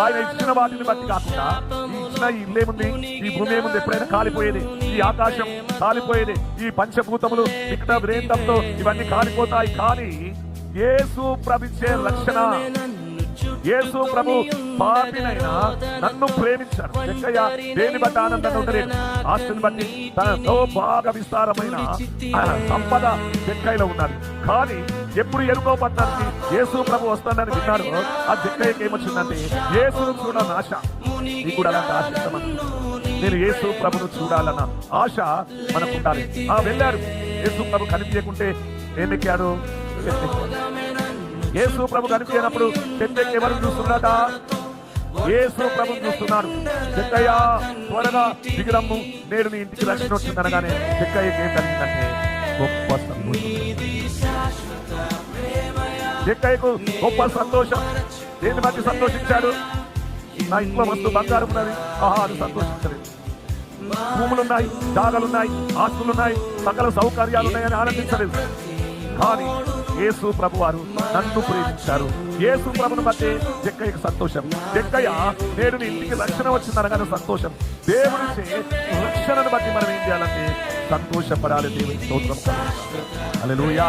ఆయన ఇచ్చిన వాటిని బట్టి కాకుండా ఈ ఇచ్చిన ఈ ఇల్లేముంది, ఈ భూమి ఏముంది, ఎప్పుడైనా కాలిపోయేది. ఈ ఆకాశం కాలిపోయేది, ఈ పంచభూతములు ఇక్కడ వేందంతో ఇవన్నీ కాలిపోతాయి. కానీ యేసు ప్రభుచ్చే రక్షణ, యేసు ప్రభు పాపినైనా నన్ను ప్రేమించాడు. జక్కయ్య దేని బట్టి ఆనందంగా ఉండలేదు, ఆస్తిని బట్టి తనతో బాగా విస్తారమైన సంపద జక్కయ్యలో ఉన్నది. కానీ ఎప్పుడు ఎరుకో పట్టడానికి యేసు ప్రభు వస్తాడని విన్నాడు, ఆ జక్కయ్యకి ఏమొచ్చిందంటే యేసును చూడాలని ఆశ. నీకు కూడా అలాంటి ఆశ ఇస్తామని, నేను యేసు ప్రభును చూడాలన్న ఆశ మనకు ఉండాలి. వెళ్ళారు. యేసు ప్రభు కనిపించకుంటే ఏమెక్కాడు? యేసు ప్రభు కనిపించినప్పుడు చెట్టెక్కి ఎవరు చూస్తున్నాడ? యేసు ప్రభు చూస్తున్నాడు. చెక్కయ్య త్వరగా దిగిరమ్ము, నేడు నీ ఇంటికి రక్షణ వచ్చిందనగానే చెక్కయ్యకి ఏం కలిగిందంటే గొప్ప సంతోషం. చెక్కయ్యకు గొప్ప సంతోషం. దేని బట్టి సంతోషించాడు? నా ఇంట్లో మస్తు బంగారం ఉన్నది, అది సంతోషించలేదు. భూములున్నాయి, జాగాలున్నాయి, ఆస్తులున్నాయి, సకల సౌకర్యాలు ఉన్నాయని ఆనందించలేదు. కానీ యేసు ప్రభు వారు నన్ను ప్రేమించారు. యేసు ప్రభుని బట్టి జక్కయ్యకు సంతోషం. జక్కయ్య నేడు నీ ఇంటికి రక్షణ వచ్చిందనగానే సంతోషం. దేవుడి రక్షణను బట్టి మనం ఏం చేయాలంటే సంతోషపడాలి. దేవుని స్తోత్రం. హల్లెలూయా.